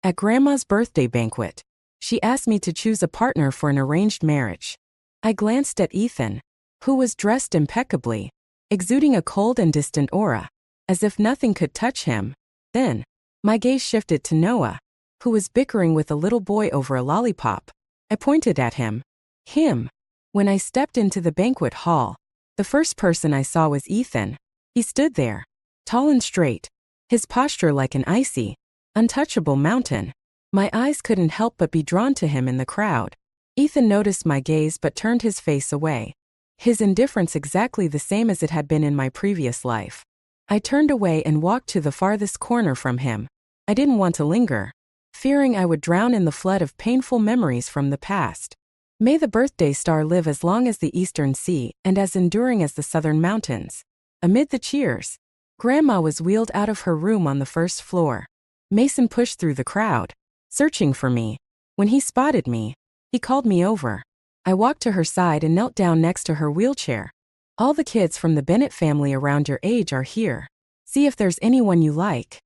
At Grandma's birthday banquet, she asked me to choose a partner for an arranged marriage. I glanced at Ethan, who was dressed impeccably, exuding a cold and distant aura, as if nothing could touch him. Then, my gaze shifted to Noah, who was bickering with a little boy over a lollipop. I pointed at him. Him. When I stepped into the banquet hall, the first person I saw was Ethan. He stood there, tall and straight, his posture like an icy, untouchable mountain. My eyes couldn't help but be drawn to him in the crowd. Ethan noticed my gaze but turned his face away, his indifference exactly the same as it had been in my previous life. I turned away and walked to the farthest corner from him. I didn't want to linger, fearing I would drown in the flood of painful memories from the past. May the birthday star live as long as the eastern sea and as enduring as the southern mountains. Amid the cheers, Grandma was wheeled out of her room on the first floor. Mason pushed through the crowd, searching for me. When he spotted me, he called me over. I walked to her side and knelt down next to her wheelchair. All the kids from the Bennett family around your age are here. See if there's anyone you like,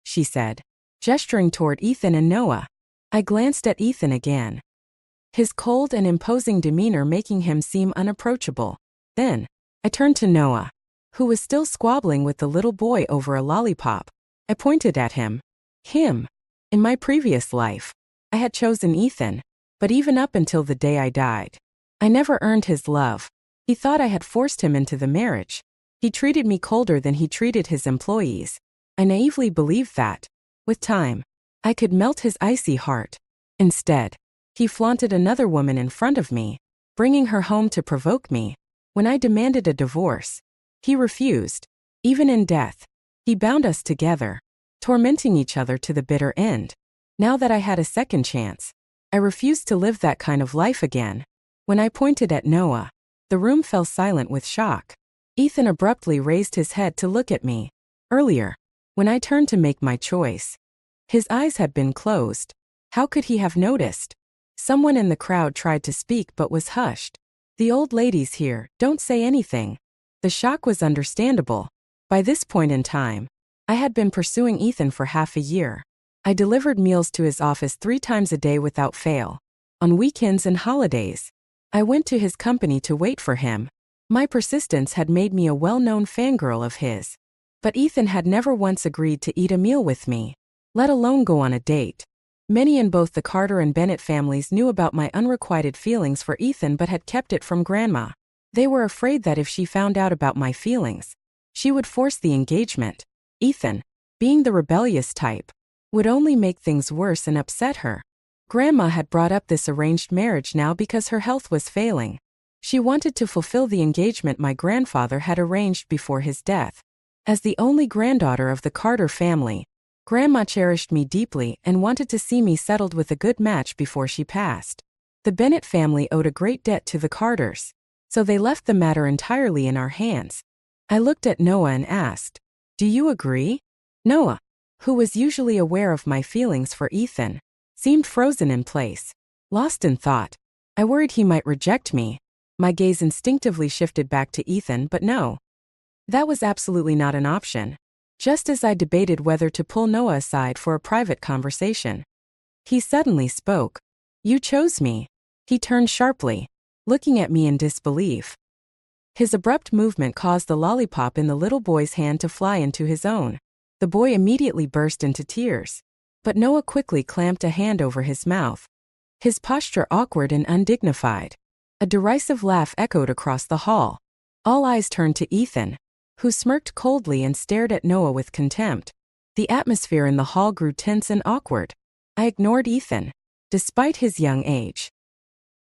she said, gesturing toward Ethan and Noah. I glanced at Ethan again, his cold and imposing demeanor making him seem unapproachable. Then, I turned to Noah, who was still squabbling with the little boy over a lollipop. I pointed at him. Him. In my previous life, I had chosen Ethan, but even up until the day I died, I never earned his love. He thought I had forced him into the marriage. He treated me colder than he treated his employees. I naively believed that, with time, I could melt his icy heart. Instead, he flaunted another woman in front of me, bringing her home to provoke me. When I demanded a divorce, he refused. Even in death, he bound us together, tormenting each other to the bitter end. Now that I had a second chance, I refused to live that kind of life again. When I pointed at Noah, the room fell silent with shock. Ethan abruptly raised his head to look at me. Earlier, when I turned to make my choice, his eyes had been closed. How could he have noticed? Someone in the crowd tried to speak but was hushed. The old ladies here, don't say anything. The shock was understandable. By this point in time, I had been pursuing Ethan for half a year. I delivered meals to his office 3 times a day without fail. On weekends and holidays, I went to his company to wait for him. My persistence had made me a well-known fangirl of his. But Ethan had never once agreed to eat a meal with me, let alone go on a date. Many in both the Carter and Bennett families knew about my unrequited feelings for Ethan but had kept it from Grandma. They were afraid that if she found out about my feelings, she would force the engagement. Ethan, being the rebellious type, would only make things worse and upset her. Grandma had brought up this arranged marriage now because her health was failing. She wanted to fulfill the engagement my grandfather had arranged before his death. As the only granddaughter of the Carter family, Grandma cherished me deeply and wanted to see me settled with a good match before she passed. The Bennett family owed a great debt to the Carters, so they left the matter entirely in our hands. I looked at Noah and asked, "Do you agree?" Noah, who was usually aware of my feelings for Ethan, seemed frozen in place, lost in thought. I worried he might reject me. My gaze instinctively shifted back to Ethan, but no. That was absolutely not an option. Just as I debated whether to pull Noah aside for a private conversation, he suddenly spoke. "You chose me." He turned sharply, looking at me in disbelief. His abrupt movement caused the lollipop in the little boy's hand to fly into his own. The boy immediately burst into tears, but Noah quickly clamped a hand over his mouth, his posture awkward and undignified. A derisive laugh echoed across the hall. All eyes turned to Ethan, who smirked coldly and stared at Noah with contempt. The atmosphere in the hall grew tense and awkward. I ignored Ethan, despite his young age.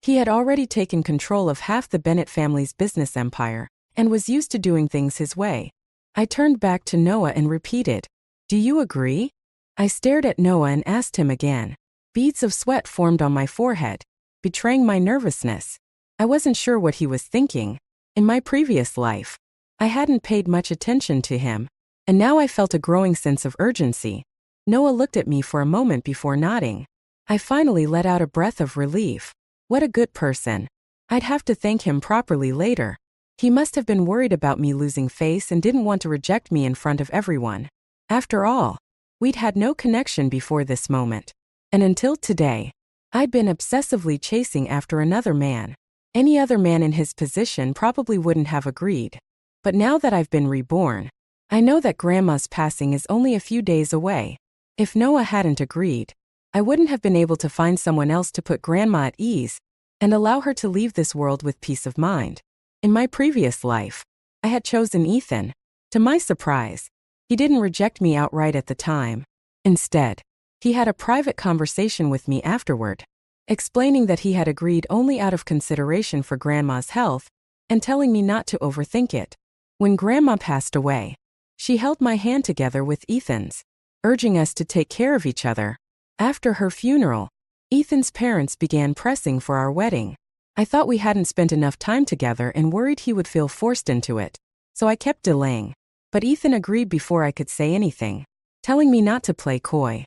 He had already taken control of half the Bennett family's business empire and was used to doing things his way. I turned back to Noah and repeated, "Do you agree?" I stared at Noah and asked him again. Beads of sweat formed on my forehead, betraying my nervousness. I wasn't sure what he was thinking. In my previous life, I hadn't paid much attention to him, and now I felt a growing sense of urgency. Noah looked at me for a moment before nodding. I finally let out a breath of relief. What a good person. I'd have to thank him properly later. He must have been worried about me losing face and didn't want to reject me in front of everyone. After all, We'd had no connection before this moment. And until today, I'd been obsessively chasing after another man. Any other man in his position probably wouldn't have agreed. But now that I've been reborn, I know that Grandma's passing is only a few days away. If Noah hadn't agreed, I wouldn't have been able to find someone else to put Grandma at ease and allow her to leave this world with peace of mind. In my previous life, I had chosen Ethan. To my surprise, he didn't reject me outright at the time. Instead, he had a private conversation with me afterward, explaining that he had agreed only out of consideration for Grandma's health and telling me not to overthink it. When Grandma passed away, she held my hand together with Ethan's, urging us to take care of each other. After her funeral, Ethan's parents began pressing for our wedding. I thought we hadn't spent enough time together and worried he would feel forced into it, so I kept delaying. But Ethan agreed before I could say anything, telling me not to play coy.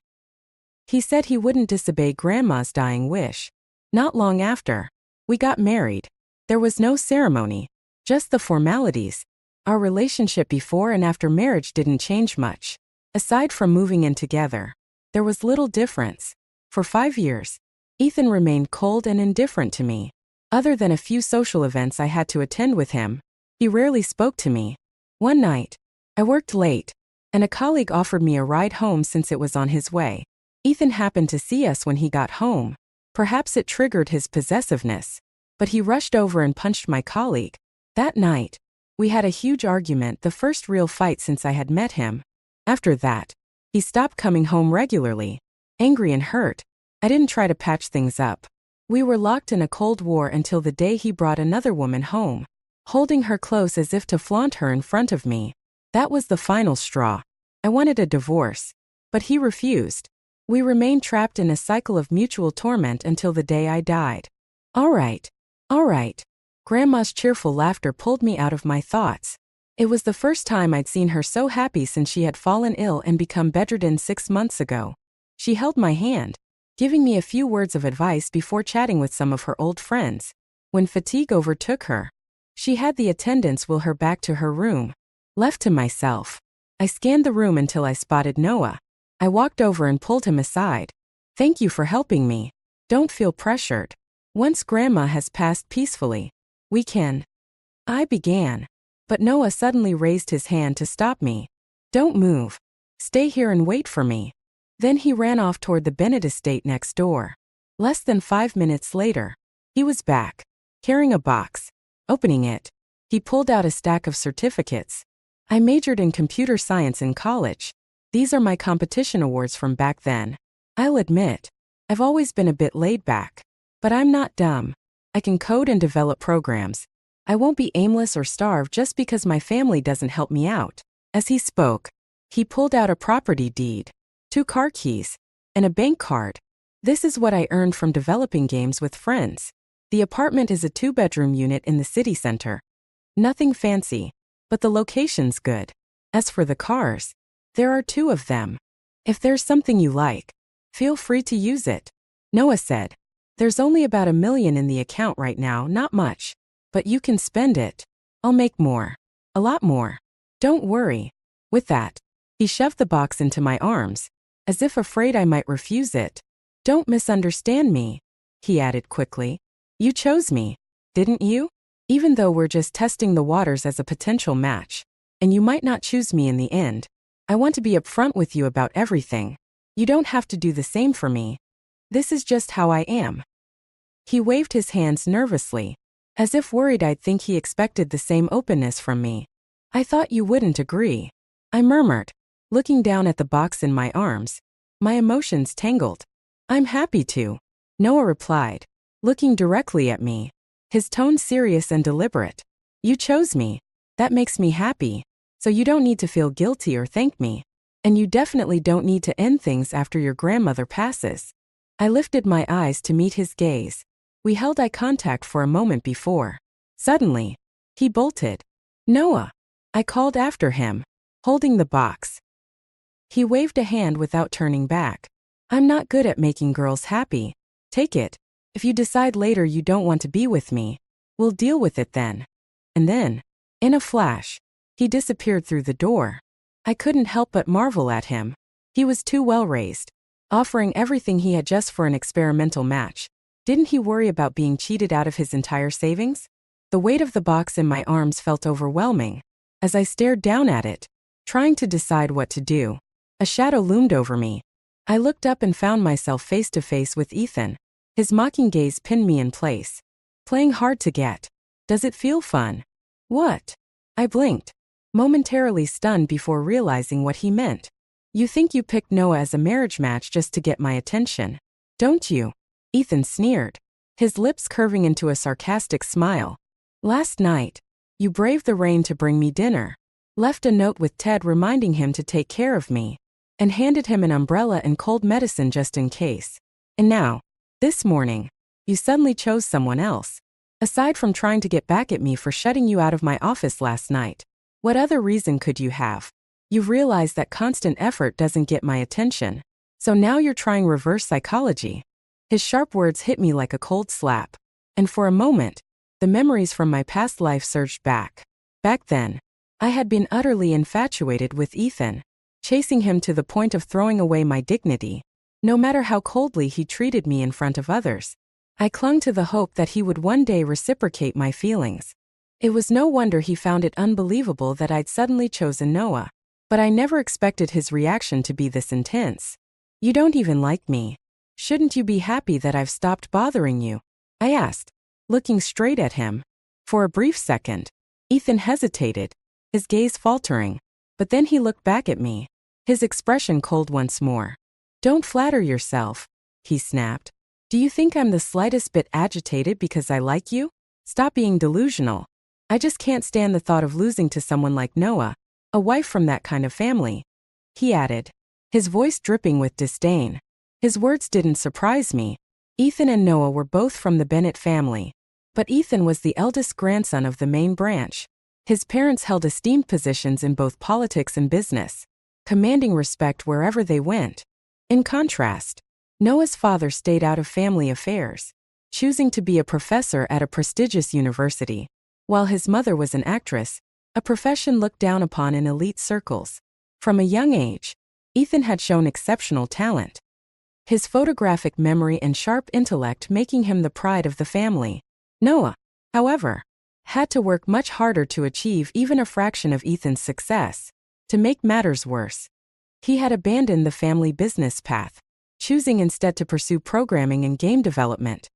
He said he wouldn't disobey Grandma's dying wish. Not long after, we got married. There was no ceremony, just the formalities. Our relationship before and after marriage didn't change much. Aside from moving in together, there was little difference. For 5 years, Ethan remained cold and indifferent to me. Other than a few social events I had to attend with him, he rarely spoke to me. One night, I worked late, and a colleague offered me a ride home since it was on his way. Ethan happened to see us when he got home. Perhaps it triggered his possessiveness, but he rushed over and punched my colleague. That night, we had a huge argument, the first real fight since I had met him. After that, he stopped coming home regularly. Angry and hurt, I didn't try to patch things up. We were locked in a cold war until the day he brought another woman home, holding her close as if to flaunt her in front of me. That was the final straw. I wanted a divorce, but he refused. We remained trapped in a cycle of mutual torment until the day I died. All right. Grandma's cheerful laughter pulled me out of my thoughts. It was the first time I'd seen her so happy since she had fallen ill and become bedridden 6 months ago. She held my hand, giving me a few words of advice before chatting with some of her old friends. When fatigue overtook her, she had the attendants wheel her back to her room. Left to myself, I scanned the room until I spotted Noah. I walked over and pulled him aside. Thank you for helping me. Don't feel pressured. Once Grandma has passed peacefully, we can. I began, but Noah suddenly raised his hand to stop me. Don't move. Stay here and wait for me. Then he ran off toward the Bennett estate next door. Less than 5 minutes later, he was back, carrying a box. Opening it, he pulled out a stack of certificates. I majored in computer science in college. These are my competition awards from back then. I'll admit, I've always been a bit laid back. But I'm not dumb. I can code and develop programs. I won't be aimless or starve just because my family doesn't help me out. As he spoke, he pulled out a property deed, 2 car keys, and a bank card. This is what I earned from developing games with friends. The apartment is a 2-bedroom unit in the city center. Nothing fancy, but the location's good. As for the cars, there are 2 of them. If there's something you like, feel free to use it. Noah said, there's only about $1 million in the account right now, not much. But you can spend it. I'll make more. A lot more. Don't worry. With that, he shoved the box into my arms, as if afraid I might refuse it. Don't misunderstand me, he added quickly. You chose me, didn't you? Even though we're just testing the waters as a potential match, and you might not choose me in the end, I want to be upfront with you about everything. You don't have to do the same for me. This is just how I am. He waved his hands nervously, as if worried I'd think he expected the same openness from me. I thought you wouldn't agree, I murmured, looking down at the box in my arms. My emotions tangled. I'm happy to, Noah replied, looking directly at me, his tone serious and deliberate. You chose me. That makes me happy, so you don't need to feel guilty or thank me. And you definitely don't need to end things after your grandmother passes. I lifted my eyes to meet his gaze. We held eye contact for a moment before. Suddenly, he bolted. Noah, I called after him, holding the box. He waved a hand without turning back. I'm not good at making girls happy. Take it. If you decide later you don't want to be with me, we'll deal with it then. And then, in a flash, he disappeared through the door. I couldn't help but marvel at him. He was too well raised, offering everything he had just for an experimental match. Didn't he worry about being cheated out of his entire savings? The weight of the box in my arms felt overwhelming. As I stared down at it, trying to decide what to do, a shadow loomed over me. I looked up and found myself face to face with Ethan. His mocking gaze pinned me in place. Playing hard to get. Does it feel fun? What? I blinked, momentarily stunned before realizing what he meant. You think you picked Noah as a marriage match just to get my attention, don't you? Ethan sneered, his lips curving into a sarcastic smile. Last night, you braved the rain to bring me dinner, left a note with Ted reminding him to take care of me, and handed him an umbrella and cold medicine just in case. And now, this morning, you suddenly chose someone else. Aside from trying to get back at me for shutting you out of my office last night, what other reason could you have? You've realized that constant effort doesn't get my attention, so now you're trying reverse psychology. His sharp words hit me like a cold slap, and for a moment, the memories from my past life surged back. Back then, I had been utterly infatuated with Ethan, chasing him to the point of throwing away my dignity. No matter how coldly he treated me in front of others, I clung to the hope that he would one day reciprocate my feelings. It was no wonder he found it unbelievable that I'd suddenly chosen Noah, but I never expected his reaction to be this intense. You don't even like me. Shouldn't you be happy that I've stopped bothering you? I asked, looking straight at him. For a brief second, Ethan hesitated, his gaze faltering, but then he looked back at me, his expression cold once more. Don't flatter yourself, he snapped. Do you think I'm the slightest bit agitated because I like you? Stop being delusional. I just can't stand the thought of losing to someone like Noah, a wife from that kind of family, he added, his voice dripping with disdain. His words didn't surprise me. Ethan and Noah were both from the Bennett family, but Ethan was the eldest grandson of the main branch. His parents held esteemed positions in both politics and business, commanding respect wherever they went. In contrast, Noah's father stayed out of family affairs, choosing to be a professor at a prestigious university, while his mother was an actress, a profession looked down upon in elite circles. From a young age, Ethan had shown exceptional talent, his photographic memory and sharp intellect making him the pride of the family. Noah, however, had to work much harder to achieve even a fraction of Ethan's success. To make matters worse, he had abandoned the family business path, choosing instead to pursue programming and game development.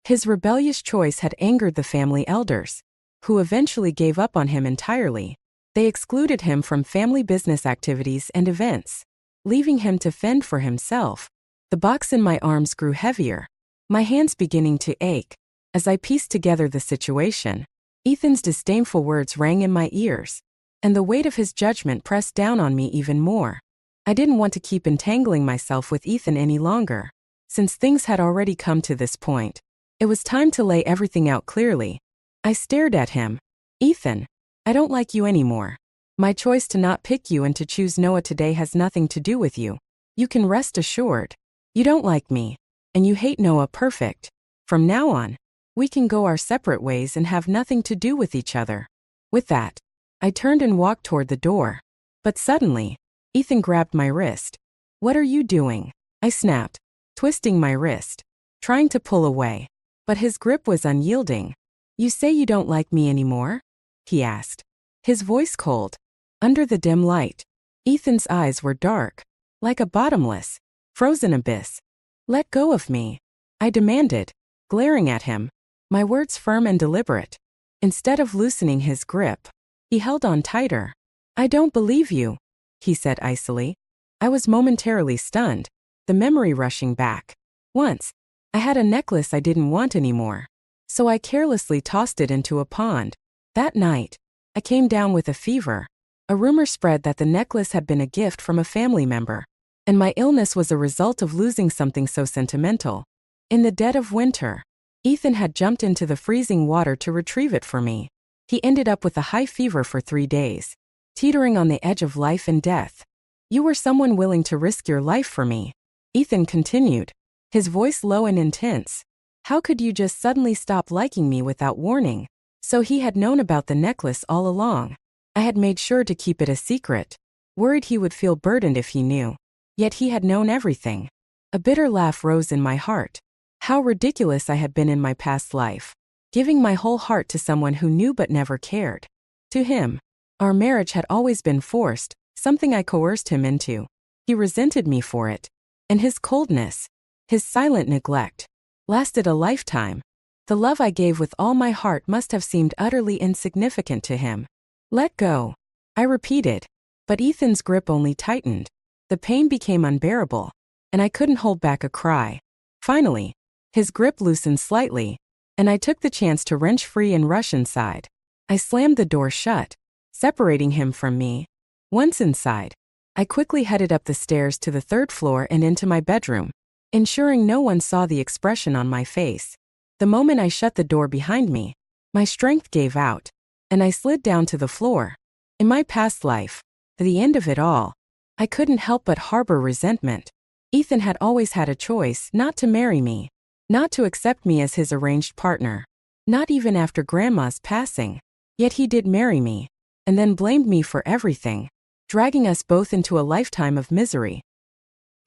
His rebellious choice had angered the family elders, who eventually gave up on him entirely. They excluded him from family business activities and events, leaving him to fend for himself. The box in my arms grew heavier, my hands beginning to ache. As I pieced together the situation, Ethan's disdainful words rang in my ears, and the weight of his judgment pressed down on me even more. I didn't want to keep entangling myself with Ethan any longer. Since things had already come to this point, it was time to lay everything out clearly. I stared at him. Ethan, I don't like you anymore. My choice to not pick you and to choose Noah today has nothing to do with you. You can rest assured. You don't like me, and you hate Noah. Perfect. From now on, we can go our separate ways and have nothing to do with each other. With that, I turned and walked toward the door. But suddenly, Ethan grabbed my wrist. What are you doing? I snapped, twisting my wrist, trying to pull away. But his grip was unyielding. You say you don't like me anymore? He asked, his voice cold. Under the dim light, Ethan's eyes were dark, like a bottomless, frozen abyss. Let go of me, I demanded, glaring at him, my words firm and deliberate. Instead of loosening his grip, he held on tighter. I don't believe you, he said icily. I was momentarily stunned, the memory rushing back. Once, I had a necklace I didn't want anymore, so I carelessly tossed it into a pond. That night, I came down with a fever. A rumor spread that the necklace had been a gift from a family member, and my illness was a result of losing something so sentimental. In the dead of winter, Ethan had jumped into the freezing water to retrieve it for me. He ended up with a high fever for 3 days, teetering on the edge of life and death. You were someone willing to risk your life for me, Ethan continued, his voice low and intense. How could you just suddenly stop liking me without warning? So he had known about the necklace all along. I had made sure to keep it a secret, worried he would feel burdened if he knew. Yet he had known everything. A bitter laugh rose in my heart. How ridiculous I had been in my past life, giving my whole heart to someone who knew but never cared. To him, our marriage had always been forced, something I coerced him into. He resented me for it. And his coldness, his silent neglect, lasted a lifetime. The love I gave with all my heart must have seemed utterly insignificant to him. Let go, I repeated. But Ethan's grip only tightened. The pain became unbearable, and I couldn't hold back a cry. Finally, his grip loosened slightly, and I took the chance to wrench free and rush inside. I slammed the door shut, separating him from me. Once inside, I quickly headed up the stairs to the third floor and into my bedroom, ensuring no one saw the expression on my face. The moment I shut the door behind me, my strength gave out, and I slid down to the floor. In my past life, at the end of it all, I couldn't help but harbor resentment. Ethan had always had a choice not to marry me, not to accept me as his arranged partner, not even after Grandma's passing. Yet he did marry me, and then blamed me for everything, dragging us both into a lifetime of misery.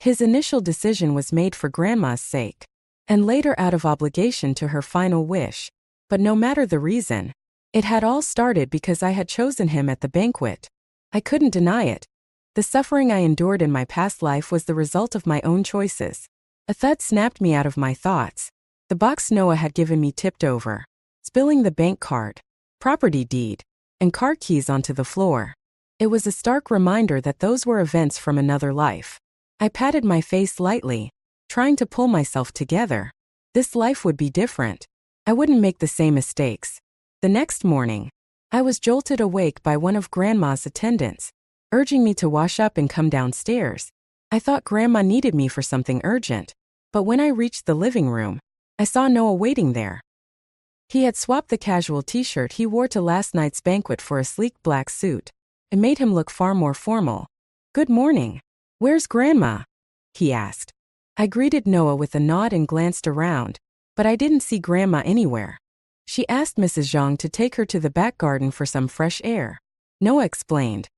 His initial decision was made for Grandma's sake, and later out of obligation to her final wish. But no matter the reason, it had all started because I had chosen him at the banquet. I couldn't deny it. The suffering I endured in my past life was the result of my own choices. A thud snapped me out of my thoughts. The box Noah had given me tipped over, spilling the bank card, property deed, and car keys onto the floor. It was a stark reminder that those were events from another life. I patted my face lightly, trying to pull myself together. This life would be different. I wouldn't make the same mistakes. The next morning, I was jolted awake by one of Grandma's attendants, urging me to wash up and come downstairs. I thought Grandma needed me for something urgent, but when I reached the living room, I saw Noah waiting there. He had swapped the casual t-shirt he wore to last night's banquet for a sleek black suit. It made him look far more formal. "Good morning. Where's Grandma?" he asked. I greeted Noah with a nod and glanced around, but I didn't see Grandma anywhere. She asked Mrs. Zhang to take her to the back garden for some fresh air, Noah explained.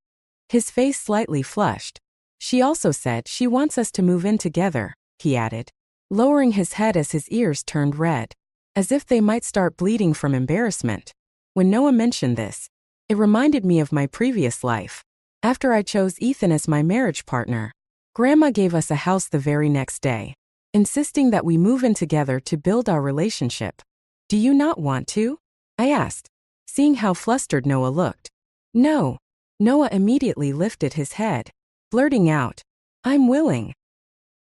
His face slightly flushed. She also said she wants us to move in together, he added, lowering his head as his ears turned red, as if they might start bleeding from embarrassment. When Noah mentioned this, it reminded me of my previous life. After I chose Ethan as my marriage partner, Grandma gave us a house the very next day, insisting that we move in together to build our relationship. "Do you not want to?" I asked, seeing how flustered Noah looked. "No." Noah immediately lifted his head, blurting out, "I'm willing."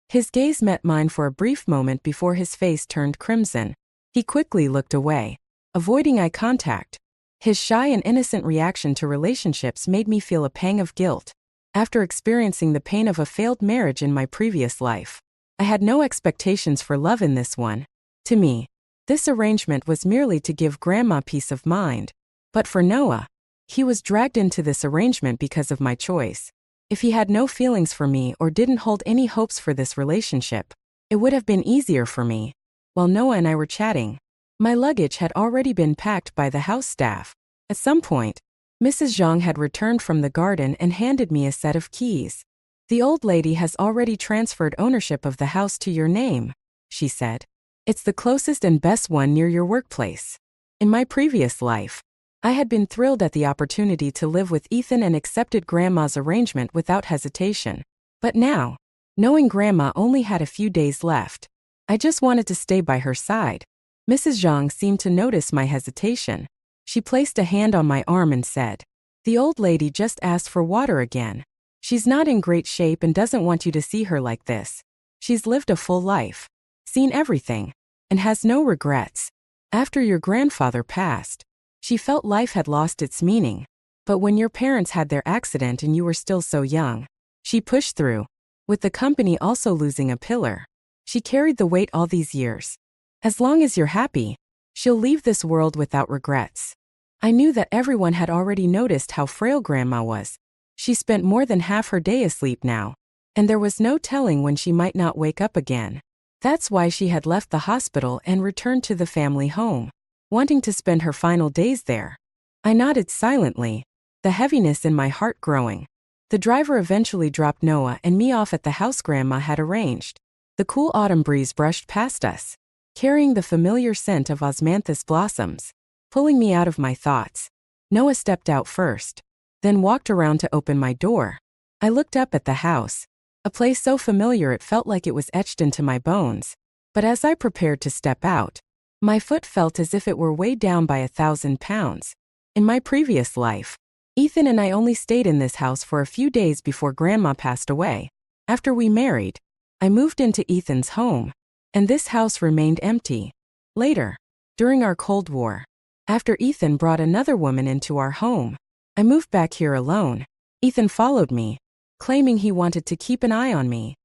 His gaze met mine for a brief moment before his face turned crimson. He quickly looked away, avoiding eye contact. His shy and innocent reaction to relationships made me feel a pang of guilt. After experiencing the pain of a failed marriage in my previous life, I had no expectations for love in this one. To me, this arrangement was merely to give Grandma peace of mind. But for Noah, he was dragged into this arrangement because of my choice. If he had no feelings for me or didn't hold any hopes for this relationship, it would have been easier for me. While Noah and I were chatting, my luggage had already been packed by the house staff. At some point, Mrs. Zhang had returned from the garden and handed me a set of keys. "The old lady has already transferred ownership of the house to your name," she said. "It's the closest and best one near your workplace." In my previous life, I had been thrilled at the opportunity to live with Ethan and accepted Grandma's arrangement without hesitation. But now, knowing Grandma only had a few days left, I just wanted to stay by her side. Mrs. Zhang seemed to notice my hesitation. She placed a hand on my arm and said, "The old lady just asked for water again. She's not in great shape and doesn't want you to see her like this. She's lived a full life, seen everything, and has no regrets. After your grandfather passed, she felt life had lost its meaning. But when your parents had their accident and you were still so young, she pushed through. With the company also losing a pillar, she carried the weight all these years. As long as you're happy, she'll leave this world without regrets." I knew that everyone had already noticed how frail Grandma was. She spent more than half her day asleep now, and there was no telling when she might not wake up again. That's why she had left the hospital and returned to the family home, wanting to spend her final days there. I nodded silently, the heaviness in my heart growing. The driver eventually dropped Noah and me off at the house Grandma had arranged. The cool autumn breeze brushed past us, carrying the familiar scent of osmanthus blossoms, pulling me out of my thoughts. Noah stepped out first, then walked around to open my door. I looked up at the house, a place so familiar it felt like it was etched into my bones. But as I prepared to step out, my foot felt as if it were weighed down by 1,000 pounds. In my previous life, Ethan and I only stayed in this house for a few days before Grandma passed away. After we married, I moved into Ethan's home, and this house remained empty. Later, during our Cold War, after Ethan brought another woman into our home, I moved back here alone. Ethan followed me, claiming he wanted to keep an eye on me.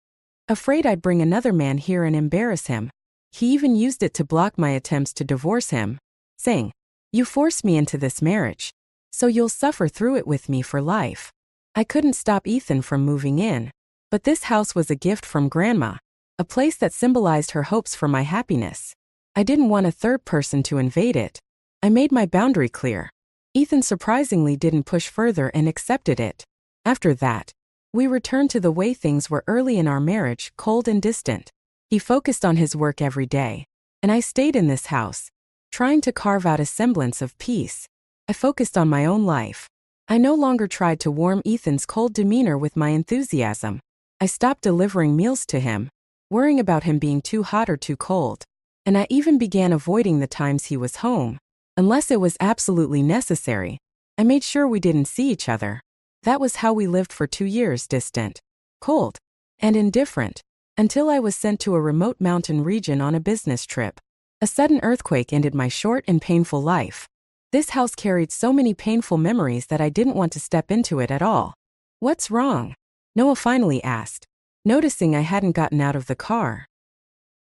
Afraid I'd bring another man here and embarrass him, he even used it to block my attempts to divorce him, saying, "You forced me into this marriage, so you'll suffer through it with me for life." I couldn't stop Ethan from moving in, but this house was a gift from Grandma, a place that symbolized her hopes for my happiness. I didn't want a third person to invade it. I made my boundary clear. Ethan surprisingly didn't push further and accepted it. After that, we returned to the way things were early in our marriage, cold and distant. He focused on his work every day, and I stayed in this house, trying to carve out a semblance of peace. I focused on my own life. I no longer tried to warm Ethan's cold demeanor with my enthusiasm. I stopped delivering meals to him, worrying about him being too hot or too cold, and I even began avoiding the times he was home. Unless it was absolutely necessary, I made sure we didn't see each other. That was how we lived for 2 years, distant, cold, and indifferent, until I was sent to a remote mountain region on a business trip. A sudden earthquake ended my short and painful life. This house carried so many painful memories that I didn't want to step into it at all. "What's wrong?" Noah finally asked, noticing I hadn't gotten out of the car.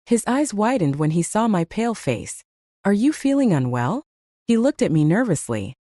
His eyes widened when he saw my pale face. "Are you feeling unwell?" He looked at me nervously,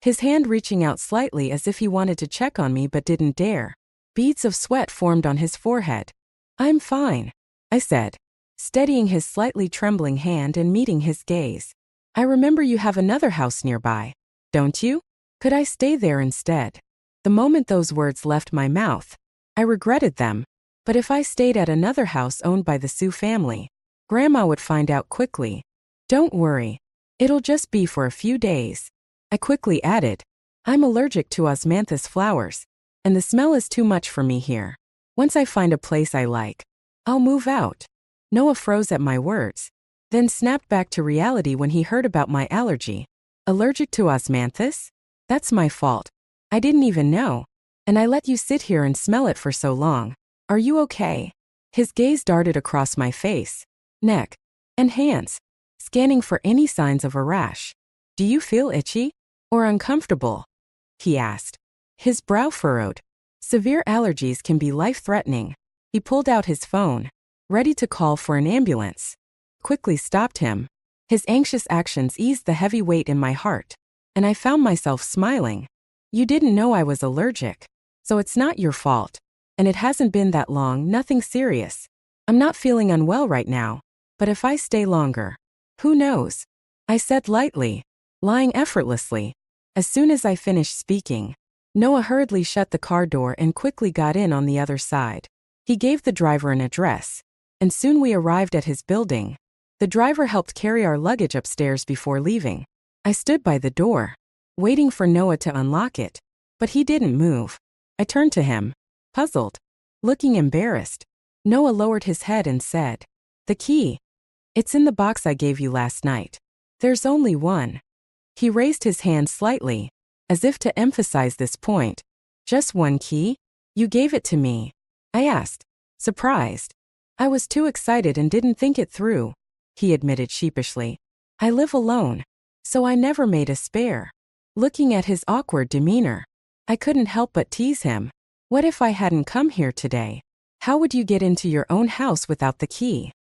his hand reaching out slightly as if he wanted to check on me but didn't dare. Beads of sweat formed on his forehead. "I'm fine," I said, steadying his slightly trembling hand and meeting his gaze. "I remember you have another house nearby, don't you? Could I stay there instead?" The moment those words left my mouth, I regretted them. But if I stayed at another house owned by the Sue family, Grandma would find out quickly. "Don't worry. It'll just be for a few days." I quickly added, "I'm allergic to osmanthus flowers, and the smell is too much for me here. Once I find a place I like, I'll move out." Noah froze at my words, then snapped back to reality when he heard about my allergy. "Allergic to osmanthus? That's my fault. I didn't even know. And I let you sit here and smell it for so long. Are you okay?" His gaze darted across my face, neck, and hands, scanning for any signs of a rash. "Do you feel itchy? Or uncomfortable?" he asked, his brow furrowed. Severe allergies can be life-threatening. He pulled out his phone, ready to call for an ambulance. Quickly stopped him. His anxious actions eased the heavy weight in my heart, and I found myself smiling. "You didn't know I was allergic, so it's not your fault. And it hasn't been that long, nothing serious. I'm not feeling unwell right now, but if I stay longer, who knows?" I said lightly, lying effortlessly. As soon as I finished speaking, Noah hurriedly shut the car door and quickly got in on the other side. He gave the driver an address, and soon we arrived at his building. The driver helped carry our luggage upstairs before leaving. I stood by the door, waiting for Noah to unlock it, but he didn't move. I turned to him, puzzled, looking embarrassed. Noah lowered his head and said, "The key. It's in the box I gave you last night. There's only one." He raised his hand slightly, as if to emphasize this point. "Just one key? You gave it to me?" I asked, surprised. "I was too excited and didn't think it through," he admitted sheepishly. "I live alone, so I never made a spare." Looking at his awkward demeanor, I couldn't help but tease him. "What if I hadn't come here today? How would you get into your own house without the key?"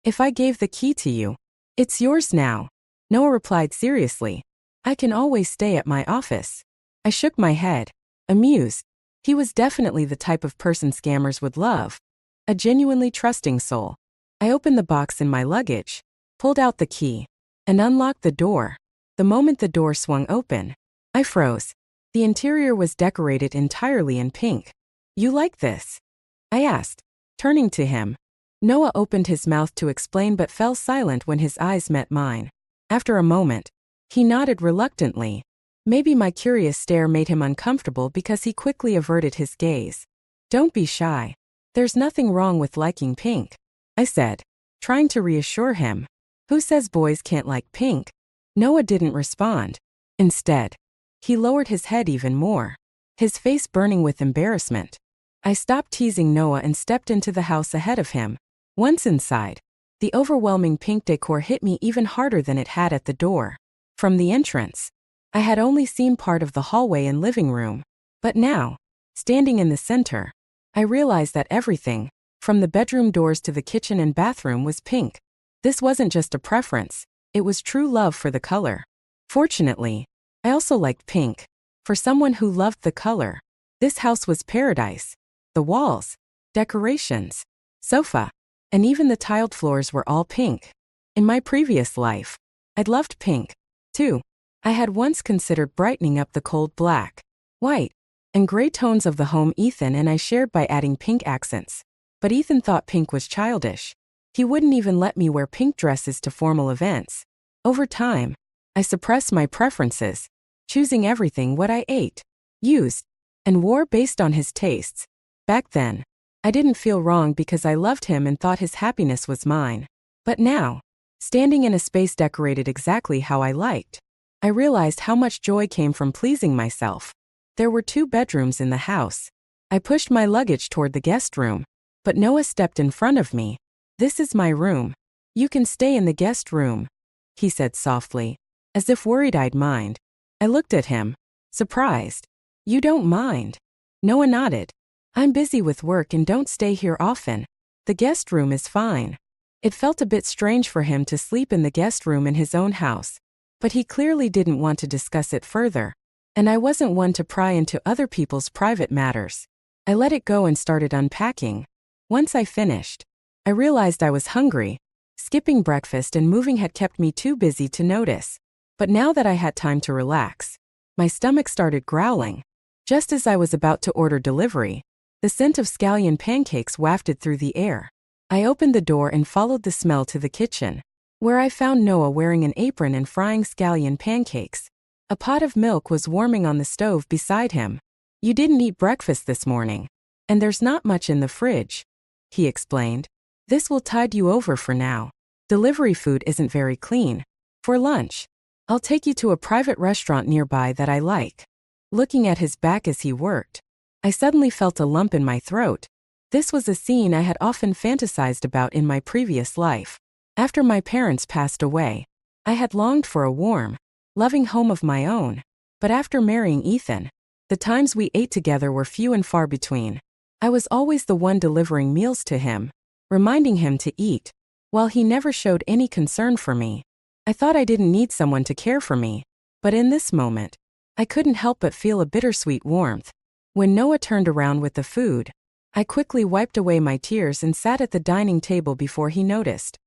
"If I gave the key to you, it's yours now," Noah replied seriously. "I can always stay at my office." I shook my head, amused. He was definitely the type of person scammers would love. A genuinely trusting soul. I opened the box in my luggage, pulled out the key, and unlocked the door. The moment the door swung open, I froze. The interior was decorated entirely in pink. "You like this?" I asked, turning to him. Noah opened his mouth to explain but fell silent when his eyes met mine. After a moment, he nodded reluctantly. Maybe my curious stare made him uncomfortable because he quickly averted his gaze. "Don't be shy. There's nothing wrong with liking pink," I said, trying to reassure him. "Who says boys can't like pink?" Noah didn't respond. Instead, he lowered his head even more, his face burning with embarrassment. I stopped teasing Noah and stepped into the house ahead of him. Once inside, the overwhelming pink decor hit me even harder than it had at the door. From the entrance, I had only seen part of the hallway and living room. But now, standing in the center, I realized that everything, from the bedroom doors to the kitchen and bathroom, was pink. This wasn't just a preference, it was true love for the color. Fortunately, I also liked pink. For someone who loved the color, this house was paradise. The walls, decorations, sofa, and even the tiled floors were all pink. In my previous life, I'd loved pink, too. I had once considered brightening up the cold black, white, and gray tones of the home Ethan and I shared by adding pink accents. But Ethan thought pink was childish. He wouldn't even let me wear pink dresses to formal events. Over time, I suppressed my preferences, choosing everything what I ate, used, and wore based on his tastes. Back then, I didn't feel wrong because I loved him and thought his happiness was mine. But now, standing in a space decorated exactly how I liked, I realized how much joy came from pleasing myself. There were 2 bedrooms in the house. I pushed my luggage toward the guest room, but Noah stepped in front of me. "This is my room. You can stay in the guest room," he said softly, as if worried I'd mind. I looked at him, surprised. "You don't mind?" Noah nodded. "I'm busy with work and don't stay here often. The guest room is fine." It felt a bit strange for him to sleep in the guest room in his own house, but he clearly didn't want to discuss it further, and I wasn't one to pry into other people's private matters. I let it go and started unpacking. Once I finished, I realized I was hungry. Skipping breakfast and moving had kept me too busy to notice. But now that I had time to relax, my stomach started growling. Just as I was about to order delivery, the scent of scallion pancakes wafted through the air. I opened the door and followed the smell to the kitchen, where I found Noah wearing an apron and frying scallion pancakes. A pot of milk was warming on the stove beside him. "You didn't eat breakfast this morning, and there's not much in the fridge," he explained. "This will tide you over for now. Delivery food isn't very clean. For lunch, I'll take you to a private restaurant nearby that I like." Looking at his back as he worked, I suddenly felt a lump in my throat. This was a scene I had often fantasized about in my previous life. After my parents passed away, I had longed for a warm, loving home of my own. But after marrying Ethan, the times we ate together were few and far between. I was always the one delivering meals to him, reminding him to eat, while he never showed any concern for me. I thought I didn't need someone to care for me, but in this moment, I couldn't help but feel a bittersweet warmth. When Noah turned around with the food, I quickly wiped away my tears and sat at the dining table before he noticed.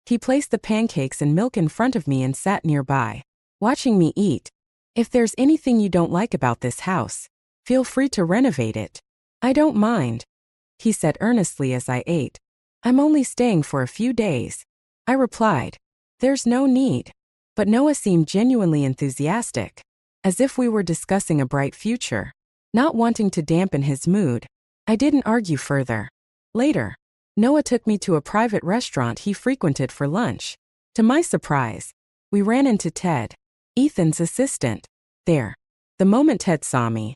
He placed the pancakes and milk in front of me and sat nearby, watching me eat. "If there's anything you don't like about this house, feel free to renovate it. I don't mind," he said earnestly as I ate. "I'm only staying for a few days," I replied. "There's no need." But Noah seemed genuinely enthusiastic, as if we were discussing a bright future. Not wanting to dampen his mood, I didn't argue further. Later, Noah took me to a private restaurant he frequented for lunch. To my surprise, we ran into Ted, Ethan's assistant, there. The moment Ted saw me,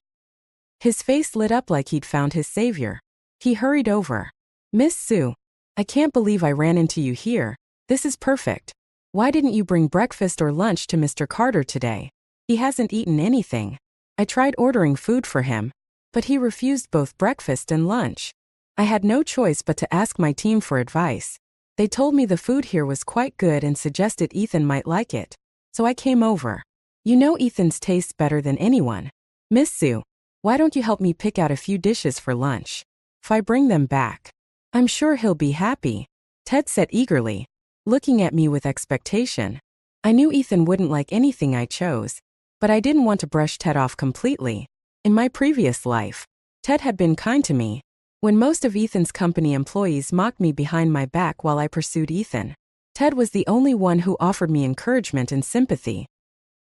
his face lit up like he'd found his savior. He hurried over. "Miss Sue, I can't believe I ran into you here. This is perfect. Why didn't you bring breakfast or lunch to Mr. Carter today? He hasn't eaten anything." I tried ordering food for him, but he refused both breakfast and lunch. I had no choice but to ask my team for advice. They told me the food here was quite good and suggested Ethan might like it, so I came over. "You know Ethan's tastes better than anyone. Miss Sue, why don't you help me pick out a few dishes for lunch? If I bring them back, I'm sure he'll be happy," Ted said eagerly, looking at me with expectation. I knew Ethan wouldn't like anything I chose, But I didn't want to brush Ted off completely. In my previous life, Ted had been kind to me. When most of Ethan's company employees mocked me behind my back while I pursued Ethan, Ted was the only one who offered me encouragement and sympathy.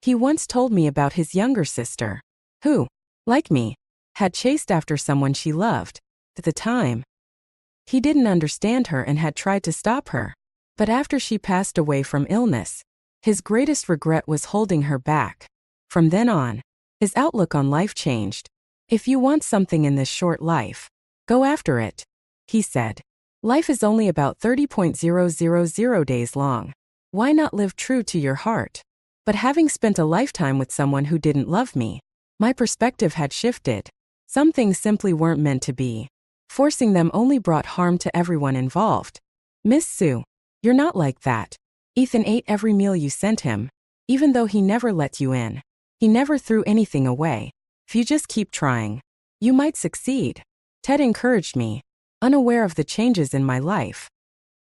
He once told me about his younger sister, who, like me, had chased after someone she loved. At the time, he didn't understand her and had tried to stop her. But after she passed away from illness, his greatest regret was holding her back. From then on, his outlook on life changed. If you want something in this short life, go after it, he said. Life is only about 30.000 days long. Why not live true to your heart? But having spent a lifetime with someone who didn't love me, my perspective had shifted. Some things simply weren't meant to be. Forcing them only brought harm to everyone involved. Miss Sue, you're not like that. Ethan ate every meal you sent him, even though he never let you in. He never threw anything away. If you just keep trying, you might succeed. Ted encouraged me, unaware of the changes in my life.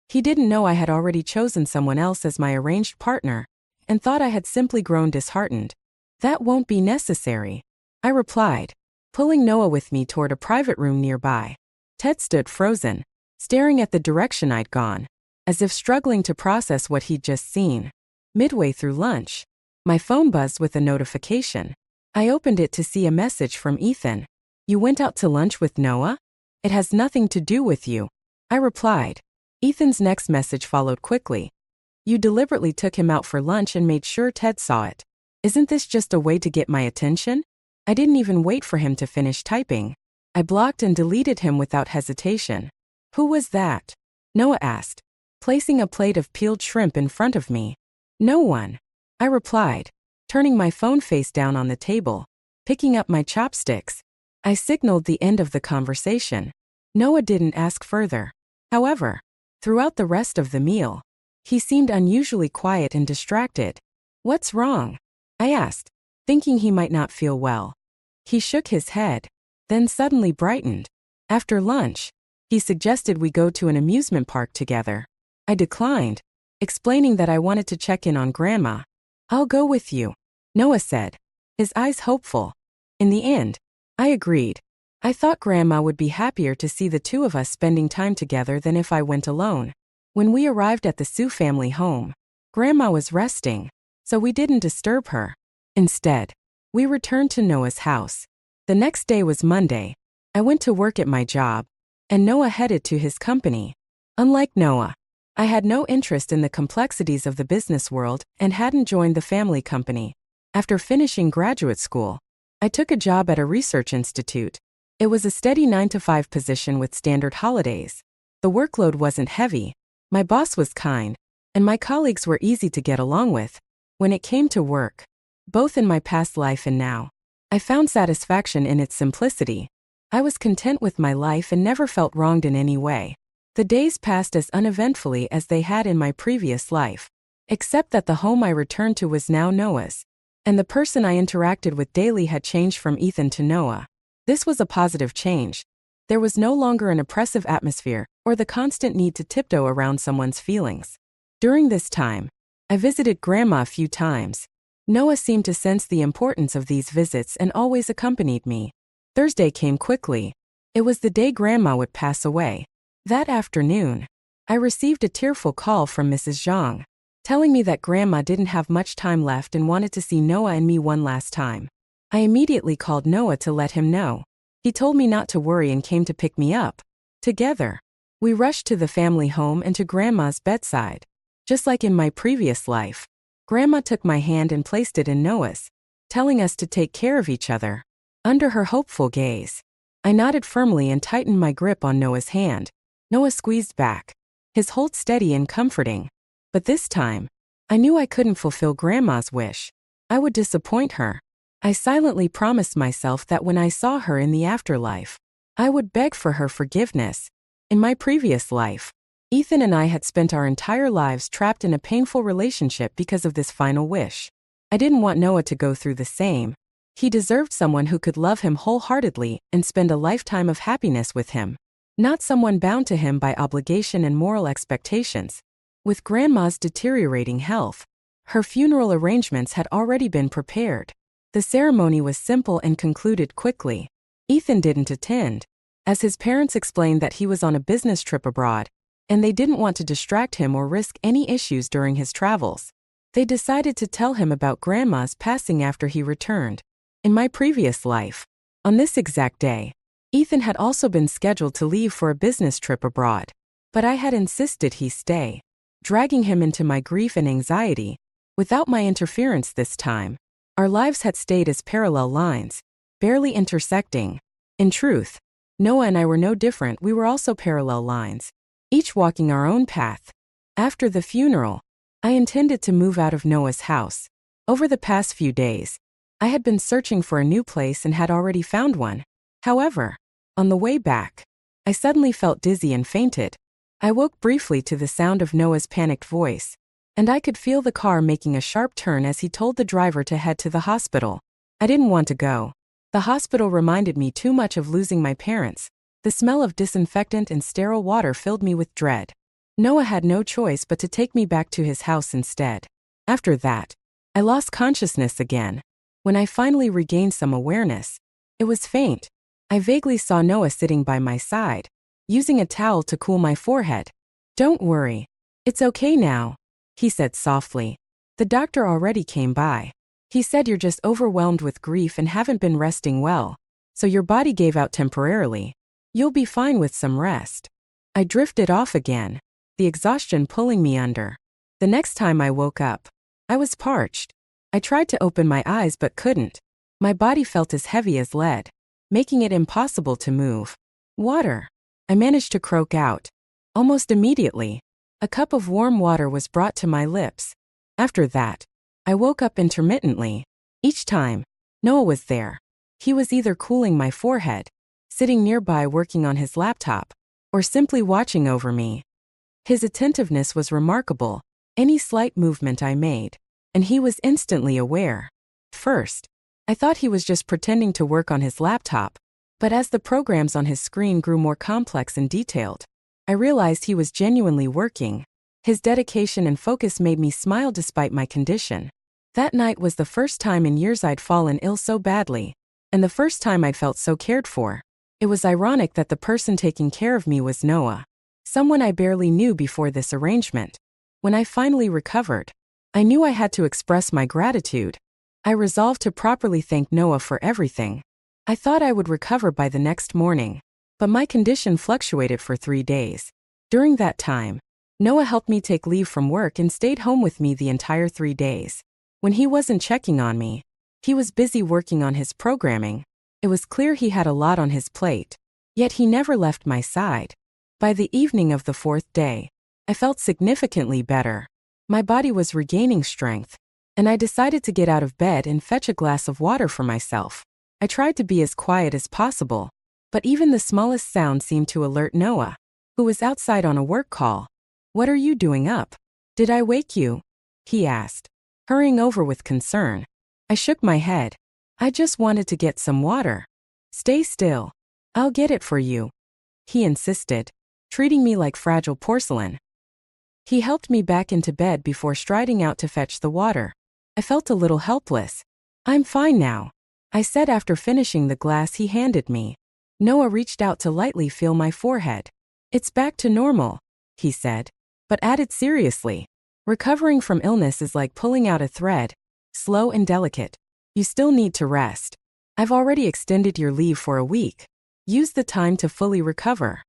He didn't know I had already chosen someone else as my arranged partner, and thought I had simply grown disheartened. That won't be necessary, I replied, pulling Noah with me toward a private room nearby. Ted stood frozen, staring at the direction I'd gone, as if struggling to process what he'd just seen. Midway through lunch, my phone buzzed with a notification. I opened it to see a message from Ethan. You went out to lunch with Noah? It has nothing to do with you, I replied. Ethan's next message followed quickly. You deliberately took him out for lunch and made sure Ted saw it. Isn't this just a way to get my attention? I didn't even wait for him to finish typing. I blocked and deleted him without hesitation. Who was that? Noah asked, placing a plate of peeled shrimp in front of me. No one, I replied, turning my phone face down on the table. Picking up my chopsticks, I signaled the end of the conversation. Noah didn't ask further. However, throughout the rest of the meal, he seemed unusually quiet and distracted. What's wrong? I asked, thinking he might not feel well. He shook his head, then suddenly brightened. After lunch, he suggested we go to an amusement park together. I declined, explaining that I wanted to check in on Grandma. I'll go with you, Noah said, his eyes hopeful. In the end, I agreed. I thought Grandma would be happier to see the two of us spending time together than if I went alone. When we arrived at the Sue family home, Grandma was resting, so we didn't disturb her. Instead, we returned to Noah's house. The next day was Monday. I went to work at my job, and Noah headed to his company. Unlike Noah, I had no interest in the complexities of the business world and hadn't joined the family company. After finishing graduate school, I took a job at a research institute. It was a steady 9-to-5 position with standard holidays. The workload wasn't heavy, my boss was kind, and my colleagues were easy to get along with. When it came to work, both in my past life and now, I found satisfaction in its simplicity. I was content with my life and never felt wronged in any way. The days passed as uneventfully as they had in my previous life, except that the home I returned to was now Noah's, and the person I interacted with daily had changed from Ethan to Noah. This was a positive change. There was no longer an oppressive atmosphere or the constant need to tiptoe around someone's feelings. During this time, I visited Grandma a few times. Noah seemed to sense the importance of these visits and always accompanied me. Thursday came quickly. It was the day Grandma would pass away. That afternoon, I received a tearful call from Mrs. Zhang, telling me that Grandma didn't have much time left and wanted to see Noah and me one last time. I immediately called Noah to let him know. He told me not to worry and came to pick me up. Together, we rushed to the family home and to Grandma's bedside. Just like in my previous life, Grandma took my hand and placed it in Noah's, telling us to take care of each other. Under her hopeful gaze, I nodded firmly and tightened my grip on Noah's hand. Noah squeezed back, his hold steady and comforting. But this time, I knew I couldn't fulfill Grandma's wish. I would disappoint her. I silently promised myself that when I saw her in the afterlife, I would beg for her forgiveness. In my previous life, Ethan and I had spent our entire lives trapped in a painful relationship because of this final wish. I didn't want Noah to go through the same. He deserved someone who could love him wholeheartedly and spend a lifetime of happiness with him, not someone bound to him by obligation and moral expectations. With Grandma's deteriorating health, her funeral arrangements had already been prepared. The ceremony was simple and concluded quickly. Ethan didn't attend, as his parents explained that he was on a business trip abroad, and they didn't want to distract him or risk any issues during his travels. They decided to tell him about Grandma's passing after he returned. In my previous life, on this exact day, Ethan had also been scheduled to leave for a business trip abroad, but I had insisted he stay, dragging him into my grief and anxiety. Without my interference this time, our lives had stayed as parallel lines, barely intersecting. In truth, Noah and I were no different. We were also parallel lines, each walking our own path. After the funeral, I intended to move out of Noah's house. Over the past few days, I had been searching for a new place and had already found one. However, on the way back, I suddenly felt dizzy and fainted. I woke briefly to the sound of Noah's panicked voice, and I could feel the car making a sharp turn as he told the driver to head to the hospital. I didn't want to go. The hospital reminded me too much of losing my parents. The smell of disinfectant and sterile water filled me with dread. Noah had no choice but to take me back to his house instead. After that, I lost consciousness again. When I finally regained some awareness, it was faint. I vaguely saw Noah sitting by my side, using a towel to cool my forehead. "Don't worry. It's okay now," he said softly. "The doctor already came by. He said you're just overwhelmed with grief and haven't been resting well, so your body gave out temporarily. You'll be fine with some rest." I drifted off again, the exhaustion pulling me under. The next time I woke up, I was parched. I tried to open my eyes but couldn't. My body felt as heavy as lead, making it impossible to move. "Water," I managed to croak out. Almost immediately, a cup of warm water was brought to my lips. After that, I woke up intermittently. Each time, Noah was there. He was either cooling my forehead, sitting nearby working on his laptop, or simply watching over me. His attentiveness was remarkable. Any slight movement I made, and he was instantly aware. First, I thought he was just pretending to work on his laptop, but as the programs on his screen grew more complex and detailed, I realized he was genuinely working. His dedication and focus made me smile despite my condition. That night was the first time in years I'd fallen ill so badly, and the first time I'd felt so cared for. It was ironic that the person taking care of me was Noah, someone I barely knew before this arrangement. When I finally recovered, I knew I had to express my gratitude. I resolved to properly thank Noah for everything. I thought I would recover by the next morning, but my condition fluctuated for 3 days. During that time, Noah helped me take leave from work and stayed home with me the entire 3 days. When he wasn't checking on me, he was busy working on his programming. It was clear he had a lot on his plate, yet he never left my side. By the evening of the 4th day, I felt significantly better. My body was regaining strength, and I decided to get out of bed and fetch a glass of water for myself. I tried to be as quiet as possible, but even the smallest sound seemed to alert Noah, who was outside on a work call. "What are you doing up? Did I wake you?" he asked, hurrying over with concern. I shook my head. "I just wanted to get some water." "Stay still. I'll get it for you," he insisted, treating me like fragile porcelain. He helped me back into bed before striding out to fetch the water. I felt a little helpless. "I'm fine now," I said after finishing the glass he handed me. Noah reached out to lightly feel my forehead. "It's back to normal," he said, but added seriously, "Recovering from illness is like pulling out a thread, slow and delicate. You still need to rest. I've already extended your leave for a week. Use the time to fully recover."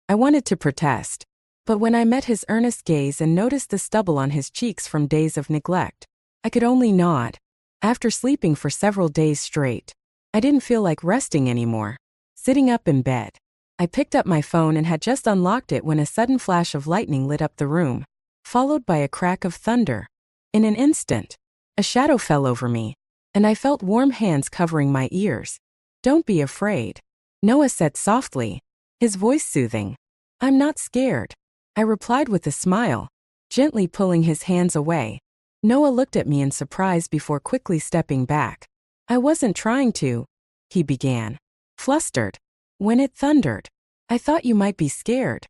I wanted to protest, but when I met his earnest gaze and noticed the stubble on his cheeks from days of neglect, I could only nod. After sleeping for several days straight, I didn't feel like resting anymore. Sitting up in bed, I picked up my phone and had just unlocked it when a sudden flash of lightning lit up the room, followed by a crack of thunder. In an instant, a shadow fell over me, and I felt warm hands covering my ears. "Don't be afraid," Noah said softly, his voice soothing. "I'm not scared," I replied with a smile, gently pulling his hands away. Noah looked at me in surprise before quickly stepping back. "I wasn't trying to," he began, flustered. "When it thundered, I thought you might be scared."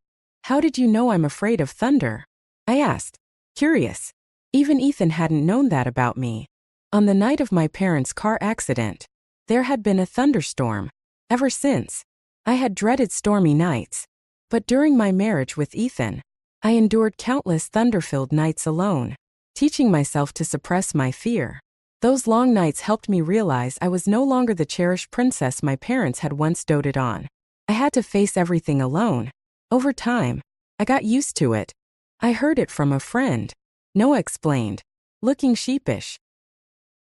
"How did you know I'm afraid of thunder?" I asked, curious. Even Ethan hadn't known that about me. On the night of my parents' car accident, there had been a thunderstorm. Ever since, I had dreaded stormy nights. But during my marriage with Ethan, I endured countless thunder-filled nights alone, teaching myself to suppress my fear. Those long nights helped me realize I was no longer the cherished princess my parents had once doted on. I had to face everything alone. Over time, I got used to it. I heard it from a friend. Noah explained, looking sheepish.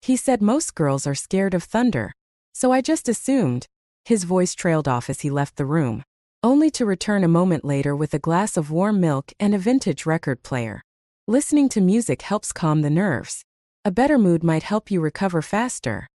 He said most girls are scared of thunder, so I just assumed. His voice trailed off as he left the room, only to return a moment later with a glass of warm milk and a vintage record player. Listening to music helps calm the nerves. A better mood might help you recover faster,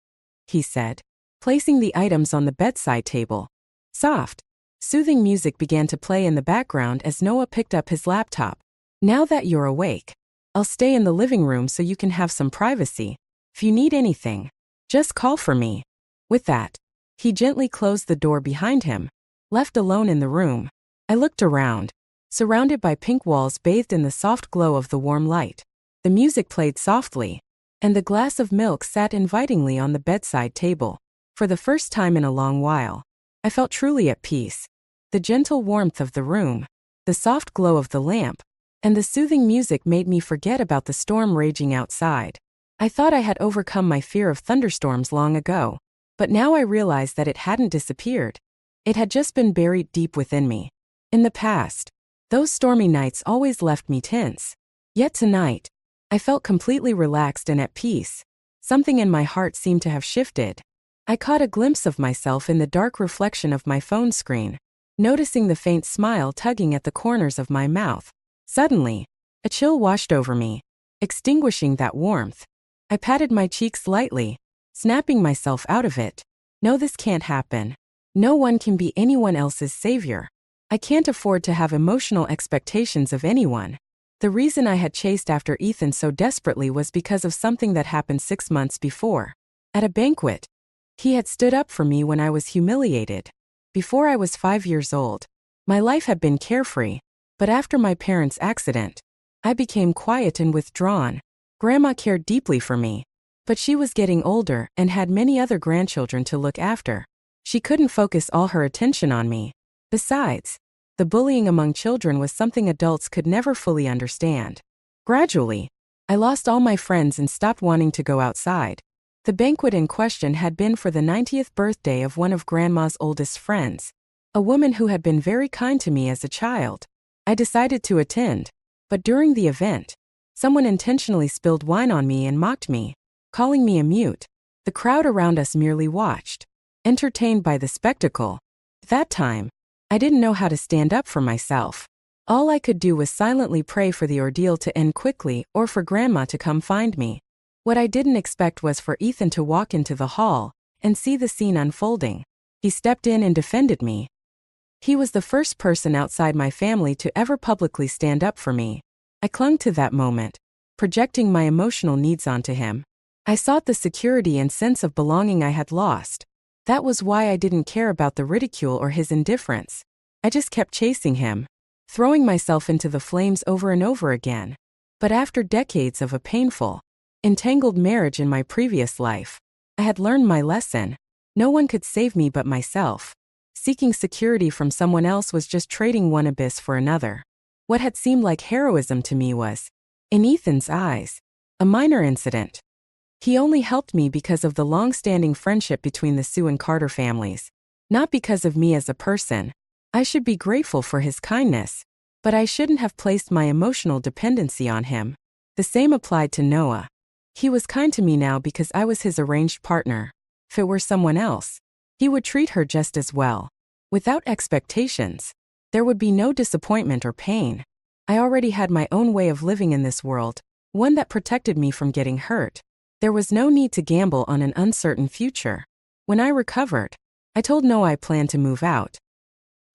he said, placing the items on the bedside table. Soft, soothing music began to play in the background as Noah picked up his laptop. Now that you're awake, I'll stay in the living room so you can have some privacy. If you need anything, just call for me. With that, he gently closed the door behind him. Left alone in the room, I looked around, surrounded by pink walls bathed in the soft glow of the warm light. The music played softly, and the glass of milk sat invitingly on the bedside table. For the first time in a long while, I felt truly at peace. The gentle warmth of the room, the soft glow of the lamp, and the soothing music made me forget about the storm raging outside. I thought I had overcome my fear of thunderstorms long ago, but now I realized that it hadn't disappeared. It had just been buried deep within me. In the past, those stormy nights always left me tense. Yet tonight, I felt completely relaxed and at peace. Something in my heart seemed to have shifted. I caught a glimpse of myself in the dark reflection of my phone screen, noticing the faint smile tugging at the corners of my mouth. Suddenly, a chill washed over me, extinguishing that warmth. I patted my cheeks lightly, snapping myself out of it. No, this can't happen. No one can be anyone else's savior. I can't afford to have emotional expectations of anyone. The reason I had chased after Ethan so desperately was because of something that happened 6 months before. At a banquet, he had stood up for me when I was humiliated. Before I was 5 years old, my life had been carefree, but after my parents' accident, I became quiet and withdrawn. Grandma cared deeply for me, but she was getting older and had many other grandchildren to look after. She couldn't focus all her attention on me. Besides, the bullying among children was something adults could never fully understand. Gradually, I lost all my friends and stopped wanting to go outside. The banquet in question had been for the 90th birthday of one of Grandma's oldest friends, a woman who had been very kind to me as a child. I decided to attend, but during the event, someone intentionally spilled wine on me and mocked me, calling me a mute. The crowd around us merely watched, entertained by the spectacle. At that time, I didn't know how to stand up for myself. All I could do was silently pray for the ordeal to end quickly or for Grandma to come find me. What I didn't expect was for Ethan to walk into the hall and see the scene unfolding. He stepped in and defended me. He was the first person outside my family to ever publicly stand up for me. I clung to that moment, projecting my emotional needs onto him. I sought the security and sense of belonging I had lost. That was why I didn't care about the ridicule or his indifference. I just kept chasing him, throwing myself into the flames over and over again. But after decades of a painful, entangled marriage in my previous life, I had learned my lesson. No one could save me but myself. Seeking security from someone else was just trading one abyss for another. What had seemed like heroism to me was, in Ethan's eyes, a minor incident. He only helped me because of the long-standing friendship between the Sue and Carter families, not because of me as a person. I should be grateful for his kindness, but I shouldn't have placed my emotional dependency on him. The same applied to Noah. He was kind to me now because I was his arranged partner. If it were someone else, he would treat her just as well. Without expectations, there would be no disappointment or pain. I already had my own way of living in this world, one that protected me from getting hurt. There was no need to gamble on an uncertain future. When I recovered, I told Noah I planned to move out.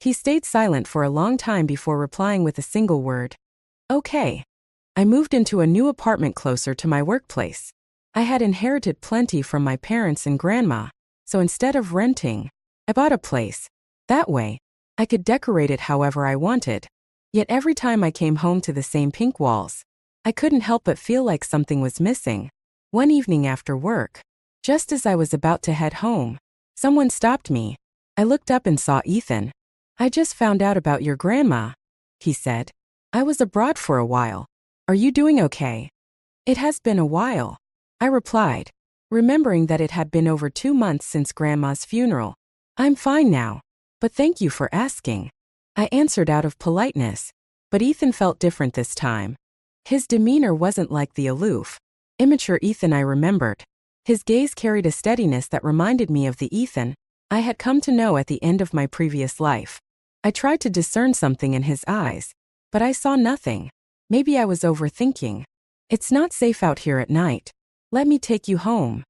He stayed silent for a long time before replying with a single word. Okay. I moved into a new apartment closer to my workplace. I had inherited plenty from my parents and Grandma, so instead of renting, I bought a place. That way, I could decorate it however I wanted. Yet every time I came home to the same pink walls, I couldn't help but feel like something was missing. One evening after work, just as I was about to head home, someone stopped me. I looked up and saw Ethan. "I just found out about your grandma," he said. "I was abroad for a while. Are you doing okay?" "It has been a while," I replied, remembering that it had been over 2 months since Grandma's funeral. "I'm fine now, but thank you for asking," I answered out of politeness. But Ethan felt different this time. His demeanor wasn't like the aloof, immature Ethan I remembered. His gaze carried a steadiness that reminded me of the Ethan I had come to know at the end of my previous life. I tried to discern something in his eyes, but I saw nothing. Maybe I was overthinking. "It's not safe out here at night. Let me take you home,"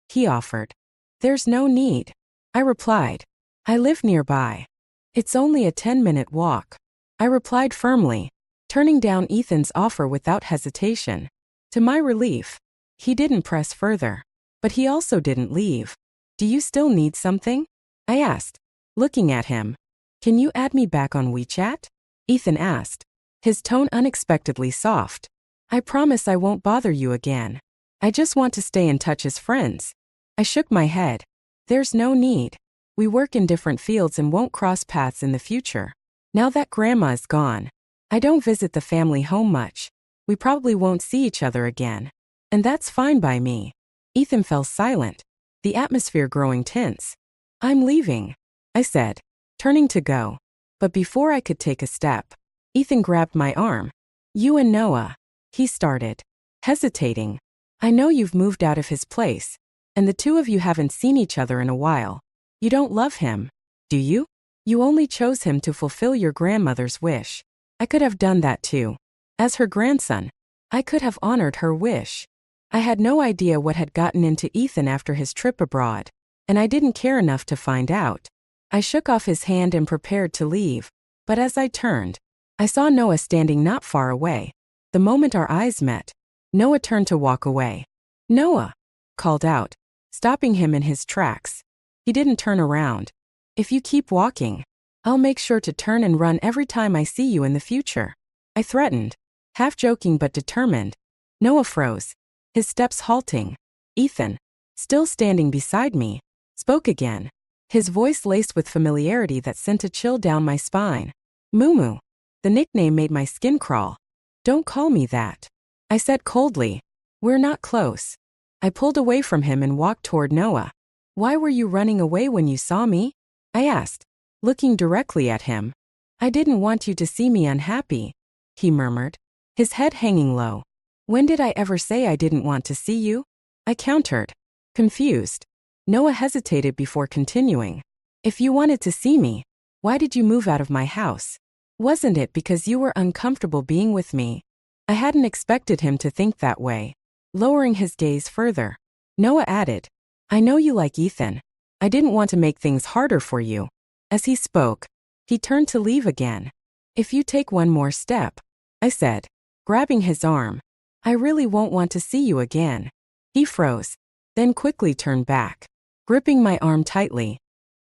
he offered. "There's no need," I replied. "I live nearby. It's only a 10-minute walk," I replied firmly, turning down Ethan's offer without hesitation. To my relief, he didn't press further, but he also didn't leave. "Do you still need something?" I asked, looking at him. "Can you add me back on WeChat?" Ethan asked, his tone unexpectedly soft. "I promise I won't bother you again. I just want to stay in touch as friends." I shook my head. "There's no need. We work in different fields and won't cross paths in the future. Now that Grandma is gone, I don't visit the family home much. We probably won't see each other again. And that's fine by me." Ethan fell silent, the atmosphere growing tense. "I'm leaving," I said, turning to go. But before I could take a step, Ethan grabbed my arm. "You and Noah," he started, hesitating. "I know you've moved out of his place, and the two of you haven't seen each other in a while. You don't love him, do you? You only chose him to fulfill your grandmother's wish. I could have done that too. As her grandson, I could have honored her wish." I had no idea what had gotten into Ethan after his trip abroad, and I didn't care enough to find out. I shook off his hand and prepared to leave, but as I turned, I saw Noah standing not far away. The moment our eyes met, Noah turned to walk away. "Noah!" called out, stopping him in his tracks. He didn't turn around. "If you keep walking, I'll make sure to turn and run every time I see you in the future," I threatened, half joking but determined. Noah froze, his steps halting. Ethan, still standing beside me, spoke again, his voice laced with familiarity that sent a chill down my spine. "Mumu." The nickname made my skin crawl. "Don't call me that," I said coldly. "We're not close." I pulled away from him and walked toward Noah. "Why were you running away when you saw me?" I asked, looking directly at him. "I didn't want you to see me unhappy," he murmured, his head hanging low. "When did I ever say I didn't want to see you?" I countered, confused. Noah hesitated before continuing. "If you wanted to see me, why did you move out of my house? Wasn't it because you were uncomfortable being with me?" I hadn't expected him to think that way. Lowering his gaze further, Noah added, "I know you like Ethan. I didn't want to make things harder for you." As he spoke, he turned to leave again. "If you take one more step," I said, grabbing his arm, "I really won't want to see you again." He froze, then quickly turned back, gripping my arm tightly.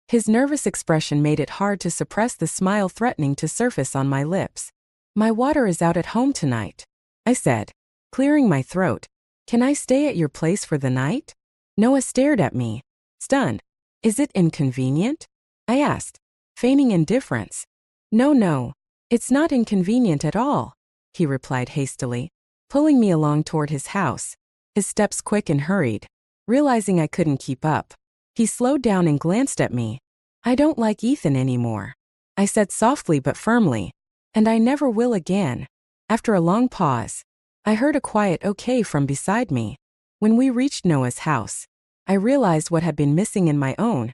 His nervous expression made it hard to suppress the smile threatening to surface on my lips. "My water is out at home tonight," I said, clearing my throat. "Can I stay at your place for the night?" Noah stared at me, stunned. "Is it inconvenient?" I asked, feigning indifference. No, it's not inconvenient at all," he replied hastily, pulling me along toward his house, his steps quick and hurried. Realizing I couldn't keep up, he slowed down and glanced at me. "I don't like Ethan anymore," I said softly but firmly, "and I never will again." After a long pause, I heard a quiet okay from beside me. When we reached Noah's house, I realized what had been missing in my own.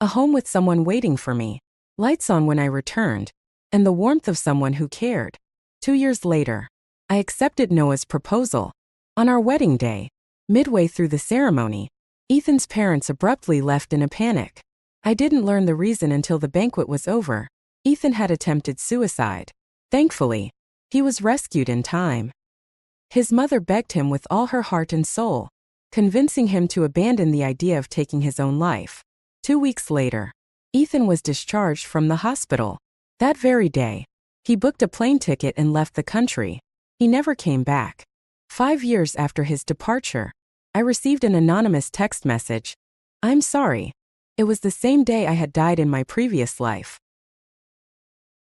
A home with someone waiting for me, lights on when I returned, and the warmth of someone who cared. 2 years later, I accepted Noah's proposal. On our wedding day, midway through the ceremony, Ethan's parents abruptly left in a panic. I didn't learn the reason until the banquet was over. Ethan had attempted suicide. Thankfully, he was rescued in time. His mother begged him with all her heart and soul, convincing him to abandon the idea of taking his own life. 2 weeks later, Ethan was discharged from the hospital. That very day, he booked a plane ticket and left the country. He never came back. 5 years after his departure, I received an anonymous text message. I'm sorry. It was the same day I had died in my previous life.